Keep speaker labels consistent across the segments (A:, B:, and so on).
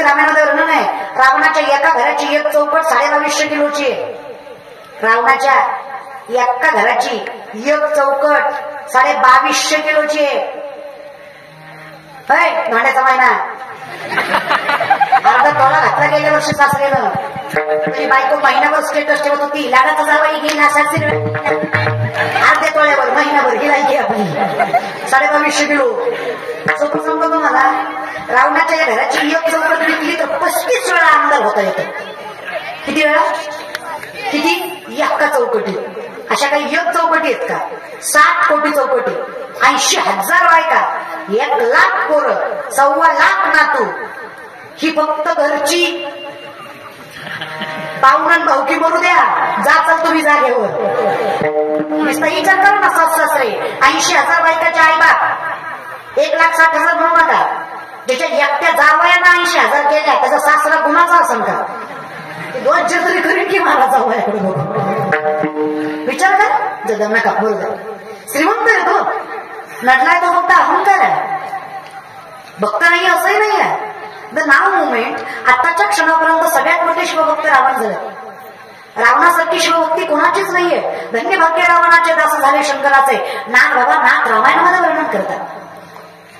A: रामायणामध्ये वर्णन आहे. रावणाच्या एका घराची एक चौकट 2250 किलोची आहे. रावणाच्या एका घराची एक चौकट 2250 किलोची आहे. भांड्याचा महिना अर्धा तोळा घातला गेल्या वर्षी सासरेनं. तुझी बायको महिनाभर स्टेटस ठेवत होती, लाडाचा जावाई घेईन सासरे अर्ध्या तोळ्यावर महिनाभर गिरायची आपली 2250 किलो. सोपं सांगतो तुम्हाला, रावणाच्या या घराची एक चौकट विकली तर 35 वेळा आमदार होता येतं. किती वेळा? किती? एका चौकटी. अशा काही एक चौकटी आहेत का? 7 कोटी चौकटी, 80,000 बायका, 1 लाख पोरं, 1.25 लाख नातू. ही फक्त घरची. पाहुणं भाऊकी बोलू द्या, जाचाल तुम्ही जागेवर. विचार करा ना, सासरे 80,000 बायकाच्या आई बाप, 1,60,000 म्हणू नका. ज्याच्या एकट्या जावयानं 80,000 केल्या, त्याचा सासरा गुन्हाचा असेल का? 2 तरी करीन की मला जावयाकडे बघून. विचार कर. जगा नका बरोबर. श्रीमंत आहे तो, नडलाय तो फक्त अहंकार आहे, भक्त नाही असंही नाही आहे. द नाव मुवमेंट आताच्या क्षणापर्यंत सगळ्यात मोठे शिवभक्त रावण झाले. रावणासारखी शिवभक्ती कोणाचीच नाहीये. धन्य भाग्य रावणाचे दास झाले शंकराचे. नाथ बाबा नाथ रामायणामध्ये वर्णन करतात.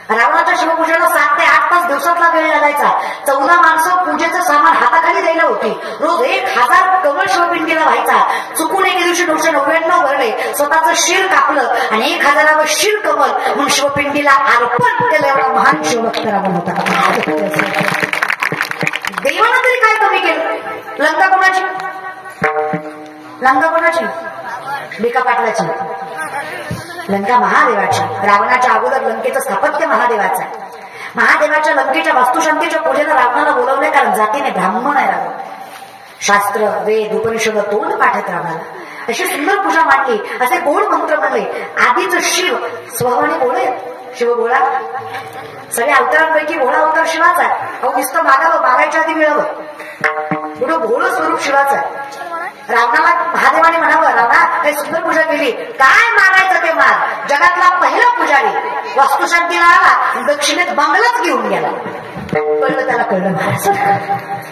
A: रावणाच्या शिवपूजेला 7 ते 8 तास दिवसातला वेळ लागायचा. 14 माणसं पूजेचं सामान हाताखाली द्यायला होती. रोज 1000 कमळ शिवपिंडीला व्हायचा. चुकून एके दिवशी 999 भरले, स्वतःचं शिर कापलं आणि 1000वे शिर कमल म्हणून शिवपिंडीला अर्पण केलं. एवढा महान शिवभक्त रावण होता. देवानं तरी काय कमी केलं? लंका कोणाची? लंका कोणाची? बिका पाटलाची. लंका महादेवाची. रावणाच्या अगोदर लंकेचं स्थापत्य महादेवाचं. महादेवाच्या लंकेच्या वास्तुशांतीच्या पूजेला रावणाला बोलवले, कारण जातीने ब्राह्मण आहे रावण. शास्त्र वेद उपनिषद तोंड पाठत रावणाला. अशी सुंदर पूजा मांडली, असे गोड मंत्र म्हणले. आधीच शिव स्वभावाने बोळे, शिव गोळा. सगळ्या अवतारांपैकी भोळा अवतार शिवाचा. अहो नुसतं मागावं, मागायच्या आधी मिळावं. पुढं भोळं स्वरूप शिवाचं. रावणाला महादेवाने म्हणावं, रावणा काही सुंदर पूजा केली, काय मागायचं ते माग. जगातला पहिला पुजारी वास्तुशांतीला आला, दक्षिणेत बंगलाच घेऊन गेला. कळलं त्याला, कळलं महाराज.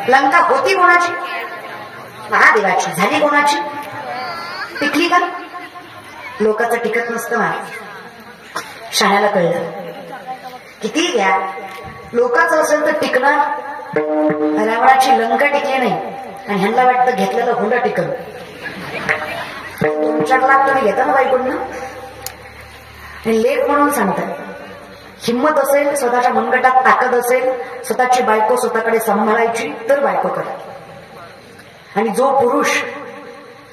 A: लंका होती कोणाची? महादेवाची. झाली कोणाची? टिकली का? लोकांचं टिकत नसतं महाराज. शाळेला कळलं. किती घ्या, लोकांचं असेल तर टिकणार. रावणाची लंका टिकली नाही आणि ह्यांना वाटतं घेतलेलं हुंडा टिकल. 2-4 लाख तुम्ही घेता ना बायकोंना, लेख म्हणून सांगतात. हिंमत असेल, स्वतःच्या मनगटात ताकद असेल, स्वतःची बायको स्वतःकडे सांभाळायची तर बायको करा. आणि जो पुरुष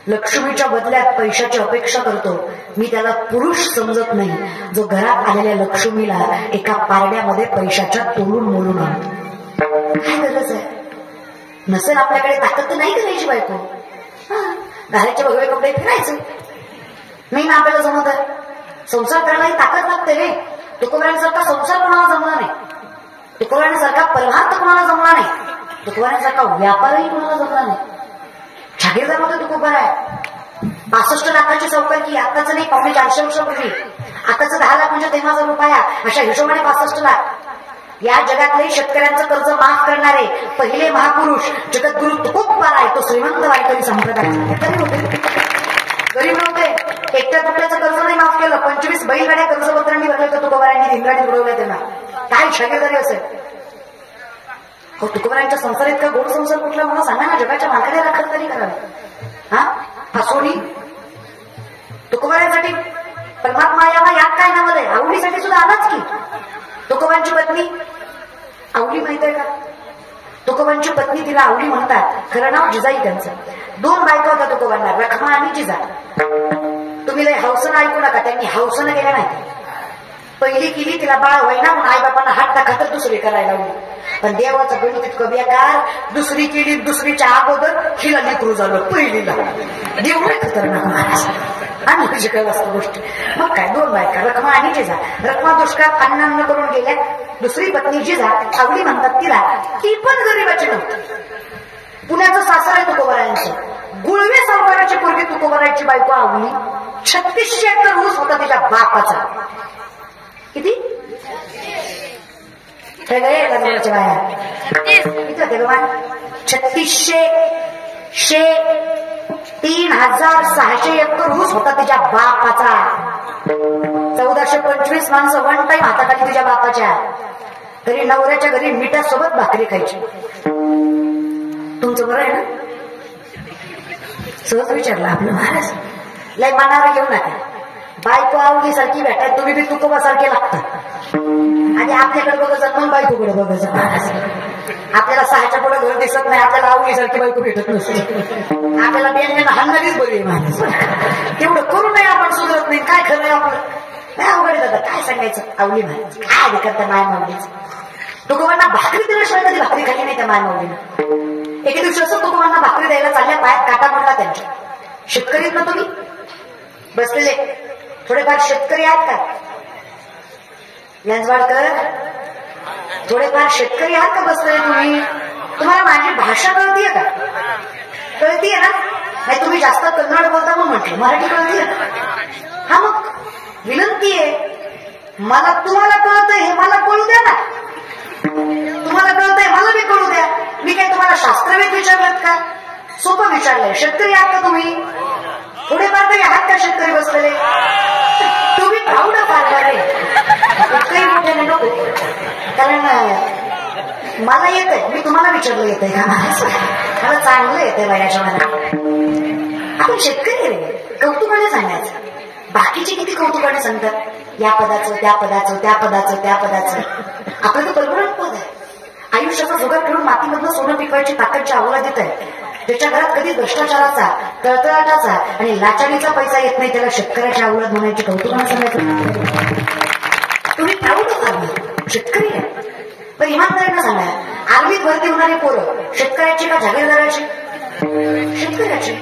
A: लक्ष्मीच्या बदल्यात पैशाची अपेक्षा करतो, मी त्याला पुरुष समजत नाही. जो घरात आलेल्या लक्ष्मीला एका पारड्यामध्ये पैशाच्या तोलून मोलून आणतो. काय गरज आहे? नसेल आपल्याकडे ताकद तर नाही करायची बायको. घालायचे वगैरे कपडे फिरायचे नाही ना, आपल्याला जमत आहे. संसार करायलाही ताकद लागते रे. तुकोबारांसारखा संसार कोणाला जमला नाही. तुकोबारांसारखा परमार्थ कोणाला जमला नाही. तुकोबारांसारखा व्यापारही कोणाला जमला नाही. जागीरदारमध्ये तुकोबार आहे. 65 लाखाची चौकट की आताच नाही, 450 वर्षापूर्वी. आताच 10 लाख म्हणजे तेव्हाचा रुपया. अशा हिशोबाने 65 लाख. या जगातले शेतकऱ्यांचं कर्ज माफ करणारे पहिले महापुरुष जगद्गुरु तुकोबार आहे. तो श्रीमंत वारकरी संप्रदायाचा होते. गरीब नव्हते. एकट्या तुकड्याचं कर्ज नाही माफ केलं. 25 बैलगाड्या कर्जपत्रांनी भरले तर तुकोबारांनी दिनगाडी उडवल्या. त्यांना काय शागिरदारी असेल? हो, तुकोबारांच्या संसार इतका गोड संसार कुठला मला सांगा ना. जगाच्या मालकाने राखत तरी करावी. हा फसोडी तुकोबारांसाठी परमात्मा यावा यात काय नावं आहे. आवडीसाठी सुद्धा आलाच की. तुकोबांची पत्नी आवली माहित आहे का? तुकोबांची पत्नी तिला आवली म्हणतात. खरं नाव जिजाई त्यांचं. 2 बायका होत्या तुकोबांना, रखमा आणि जिजा. तुम्ही लय हौसनं ऐकू नका, त्यांनी हौसनं केल्या नाही. पहिली केली, तिला बाळ होईना म्हणून आई बापांना हात टाका तर दुसरी करायला लावली. पण देवाचं गणित इतकं बेकार. दुसरी केली, दुसरीच्या अगोदर हिला लेकरू झालं पहिलीला. देव नाही खतरनाक महाराज. आणि म्हणजे काय वाचतं गोष्टी. मग काय 2 बायका, रखमा आणि जिजा. रखमा दुष्काळात अन्न करून गेल्या. दुसरी पत्नी जिजा, आवडी म्हणतात तिला, ती पण गरीबाची नव्हती. पुण्याचं सासर आहे तुकोबारायांचं. गुळवे सावकाराची पोरगी तुकोबारायची बायको आवली. 3600 एकर ऊस होता तिच्या बापाचा. किती? हे गए लग्नाच्या बाया. प्रमाण 36,6,36,600 एकर ऊस होता तिच्या बापाचा. 1425 माणसं वन टाइम हाताखाली तुझ्या बापाच्या. तरी नवऱ्याच्या घरी मिठासोबत भाकरी खायची. तुमचं बरं आहे ना? सहज विचारलं आपलं महाराज. लय मानावर घेऊ नका. बायको आवडी सारखी भेटाय तुम्ही बी तुकोबा सारखे लागतात. आणि आपल्याकडे बघायचं पण बायकोकडे बघायचं महाराज. आपल्याला 6च्या पुढे घर दिसत नाही. आपल्याला आवडी सारखी बायको भेटत नसते. आपल्याला बेंगेनं हाणणारीच बरी महाराज. तेवढं करू नये आपण सुधरत नाही. काय खरं आहे आपलं? नाही अवघड दादा काय सांगायचं. आवडी महाराज काय करता माय माऊलीच. तुकोबांना भाकरी दिल्याशिवाय कधी भाकरी खाली नाही त्या माय माऊलीनं. एके दिवशी असं तुकोबांना भाकरी द्यायला चालल्या पायात काटा पडला त्यांच्या. शेतकरीत ना तुम्ही बसलेले थोडेफार शेतकरी आहेत का? यंजवाडकर थोडेफार शेतकरी आहात का बसलेले तुम्ही? तुम्हाला माझी भाषा कळतीये का? कळतीये ना? नाही तुम्ही जास्त कन्नड बोलता म्हणून म्हटलं. मराठी कळतीये? हा मग विनंती आहे मला तुम्हाला कळतंय हे मला कळू द्या ना. तुम्हाला कळतंय मला बी कळू द्या. मी काय तुम्हाला शास्त्रवेद विचारलं का? सोपं विचारलंय. शेतकरी आहात का तुम्ही? थोडेफार तरी आहात का शेतकरी बसलेले? तुम्ही प्राऊड फार आहे. काही मोठ्याने नको. कारण मला येतंय. मी तुम्हाला विचारलं येतंय का? मला चांगलं येतंय वयाच्या मला. आपण शेतकरी रे. कौतुकाने सांगायचं. बाकीचे किती कौतुकाने सांगतात. या पदाचं त्या पदाचं त्या पदाचं त्या पदाचं. आपलं तर परमनंट पद आहे. आयुष्याचा जुगार ठेवून मातीमधलं सोनं पिकवायची ताकदची अवला देत आहे. त्याच्या घरात कधी भ्रष्टाचाराचा तळतळाटाचा आणि लाचारीचा पैसा येत नाही. त्याला शेतकऱ्याच्या अवलाद म्हणायची कौतुकाने सांगायचं. तुम्ही प्राऊड होता शेतकरी आहे. पण इमानदारीनं सांगा आर्मीत भरती होणारी पोरं शेतकऱ्याची का जागीरदाराची? शेतकऱ्याची.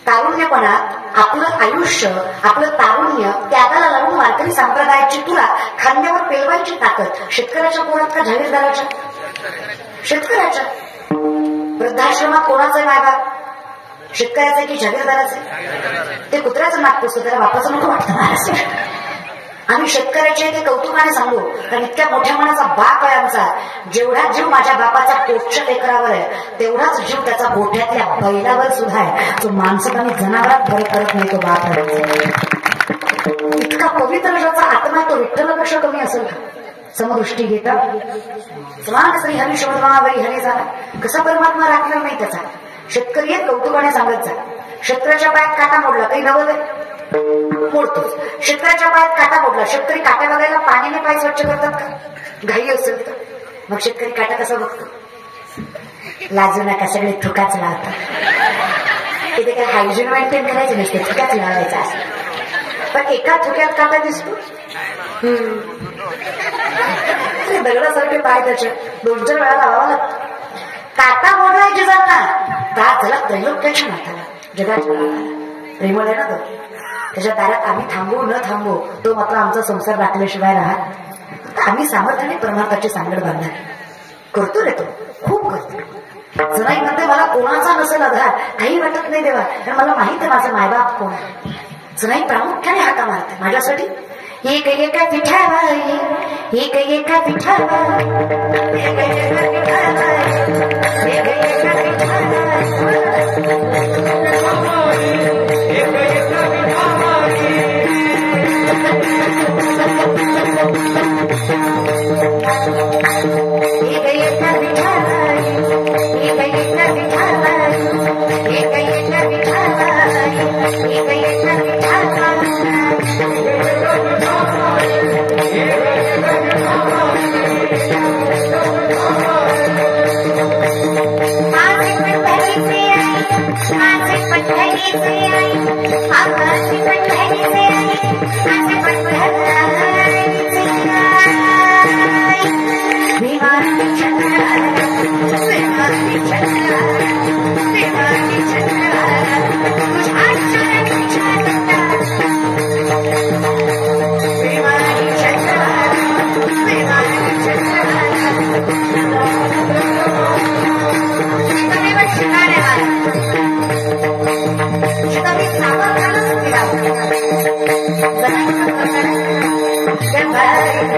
A: तारुण्यपणात आपलं आयुष्य आपलं तारुण्य त्यागाला लावून वारकरी संप्रदायाची तुला खांद्यावर पेलवायची ताकद शेतकऱ्याच्या पोरात का जागीरदाराच्या? शेतकऱ्याच्या. वृद्धाश्रमात कोणाचं मायबाप? शेतकऱ्याचं की जागीरदाराचं? ते कुत्र्याचं नाक पुसतो त्याला बापाचं नको वाटतं महाराज. आम्ही शेतकऱ्याचे ते कौतुकाने सांगू. कारण इतक्या मोठ्या मनाचा बाप आहे आमचा. जेवढा जीव माझ्या बापाचा पोटच्या लेकरावर आहे तेवढाच जीव त्याचा गोठ्यातल्या बैलावर सुद्धा आहे. तो माणसात आणि जनावरात फरक करत नाही तो बाप आहे. इतका पवित्र ज्याचा आत्मा तो विठ्ठलापेक्षा कमी असेल का? समदृष्टी घेता स्वांग श्री हरिशोधमावरी हरी झाला. कसा परमात्मा राखणार नाही त्याचा. शेतकरी एक कौतुकाने सांगत जा. शेतकऱ्याच्या पायात काटा मोडला काही नवल मोडतो. शेतकऱ्याच्या पायात काटा मोडला. शेतकरी काटा बघायला पाण्याने पाय स्वच्छ करतात का? घाई असेल तर मग शेतकरी काटा कसा बघतो? लाजू नका सगळे थुकाच लावतात. तिथे काय हायजीन मेंटेन करायचे नसते. थुकाच लावायचा असं. पण एका थुक्यात काटा दिसतो. दगडासारखे पाय त्याचे 2-4 वेळा लावावा लागतो. काटा मोडलाय जिजांना दात झाला त्रैलोक्याच्या नाताला जगाच्या नाताला. प्रेमळ आहे ना तो. त्याच्या दारात आम्ही थांबू न थांबू तो मात्र आमचा संसार राखल्याशिवाय राहत. आम्ही सामर्थ्याने परमार्थाची सांगड बांधणार करतो रे. तो खूप करतो. जनाईमध्ये मला कोणाचा नसेल आधार काही वाटत नाही देवा. कारण मला माहित आहे माझा मायबाप कोण आहे. जनाई प्रामुख्याने हाका मारते माझ्यासाठी. एक एका पिठाबाई एक एका पिठाबाई एक एका पिठाबाई एक एका पिठाबाई Bye.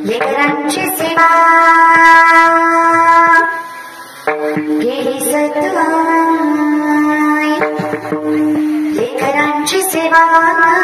A: लेकरांची सेवा केली सतवाई, लेकरांची सेवा